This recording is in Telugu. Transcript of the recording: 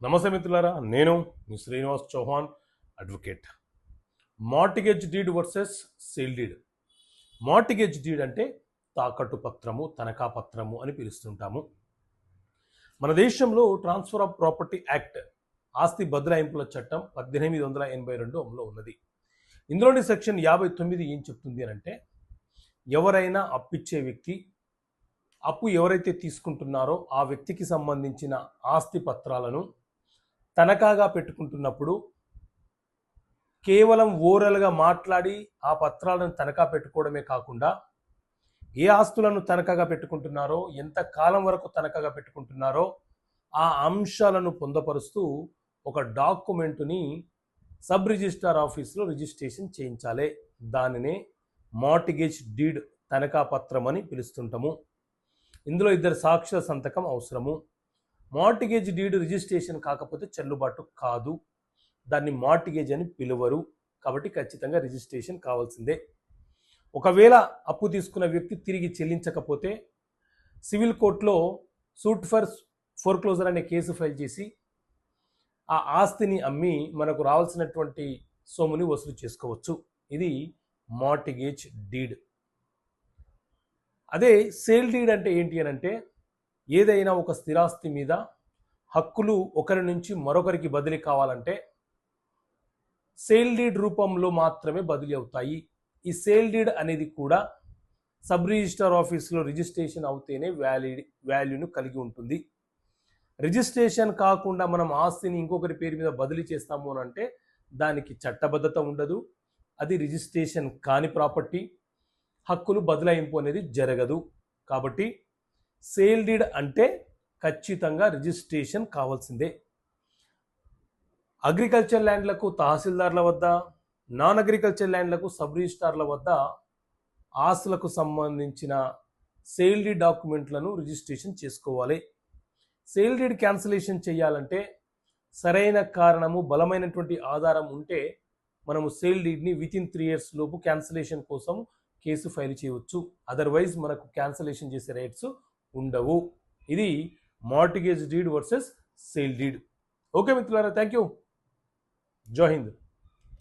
నమస్తే మిత్రులారా, నేను మీ Srinivas Chauhan advocate. Mortgage deed versus sale deed. Mortgage deed అంటే తాకట్టు పత్రము, తనఖా పత్రము అని పిలుస్తుంటాము. మన దేశంలో ట్రాన్స్ఫర్ ఆఫ్ ప్రాపర్టీ యాక్ట్, ఆస్తి బదలాయింపుల చట్టం 1882 అమలులో ఉన్నది. ఇందులోని సెక్షన్ 59 ఏం చెప్తుంది అని అంటే, ఎవరైనా అప్పిచ్చే వ్యక్తి అప్పు ఎవరైతే తీసుకుంటున్నారో ఆ వ్యక్తికి సంబంధించిన ఆస్తి పత్రాలను తనఖాగా పెట్టుకుంటున్నప్పుడు కేవలం ఓరల్గా మాట్లాడి ఆ పత్రాలను తనఖా పెట్టుకోవడమే కాకుండా ఏ ఆస్తులను తనఖాగా పెట్టుకుంటున్నారో, ఎంత కాలం వరకు తనఖాగా పెట్టుకుంటున్నారో ఆ అంశాలను పొందపరుస్తూ ఒక డాక్యుమెంటుని సబ్ రిజిస్ట్రార్ ఆఫీస్లో రిజిస్ట్రేషన్ చేయించాలి. దానినే మార్టిగేజ్ డీడ్, తనఖా పత్రం అని పిలుస్తుంటాము. ఇందులో ఇద్దరు సాక్షుల సంతకం అవసరము. మార్టిగేజ్ డీడ్ రిజిస్ట్రేషన్ కాకపోతే చెల్లుబాటు కాదు, దాన్ని మార్టిగేజ్ అని పిలువరు. కాబట్టి ఖచ్చితంగా రిజిస్ట్రేషన్ కావాల్సిందే. ఒకవేళ అప్పు తీసుకున్న వ్యక్తి తిరిగి చెల్లించకపోతే సివిల్ కోర్టులో సూట్ ఫర్ ఫోర్క్లోజర్ అనే కేసు ఫైల్ చేసి ఆ ఆస్తిని అమ్మి మనకు రావాల్సినటువంటి సొమ్ముని వసూలు చేసుకోవచ్చు. ఇది మార్టిగేజ్ డీడ్. అదే సేల్ డీడ్ అంటే ఏంటి అని అంటే, ఏదైనా ఒక స్థిరాస్తి మీద హక్కులు ఒకరి నుంచి మరొకరికి బదిలీ కావాలంటే సేల్ డీడ్ రూపంలో మాత్రమే బదిలీ అవుతాయి. ఈ సేల్ డీడ్ అనేది కూడా సబ్ రిజిస్ట్రార్ ఆఫీస్లో రిజిస్ట్రేషన్ అవుతేనే వాల్యూను కలిగి ఉంటుంది. రిజిస్ట్రేషన్ కాకుండా మనం ఆస్తిని ఇంకొకరి పేరు మీద బదిలీ చేస్తాము అని అంటే దానికి చట్టబద్ధత ఉండదు, అది రిజిస్ట్రేషన్ కాని ప్రాపర్టీ, హక్కులు బదలాయింపు అనేది జరగదు. కాబట్టి సేల్ డీడ్ అంటే ఖచ్చితంగా రిజిస్ట్రేషన్ కావాల్సిందే. అగ్రికల్చర్ ల్యాండ్లకు తహసీల్దార్ల వద్ద, నాన్ అగ్రికల్చర్ ల్యాండ్లకు సబ్ రిజిస్ట్రార్ల వద్ద ఆస్తులకు సంబంధించిన సేల్ డీడ్ డాక్యుమెంట్లను రిజిస్ట్రేషన్ చేసుకోవాలి. సేల్ డీడ్ క్యాన్సిలేషన్ చేయాలంటే సరైన కారణము, బలమైనటువంటి ఆధారం ఉంటే మనము సేల్ డీడ్ని వితిన్ 3 years లోపు క్యాన్సిలేషన్ కోసం కేసు ఫైల్ చేయవచ్చు. అదర్వైజ్ మనకు క్యాన్సిలేషన్ చేసే రైట్స్ ఉండవు. ఇది mortgage deed versus sale deed. Okay మిత్రులారా, థ్యాంక్ యూ. జై హింద్.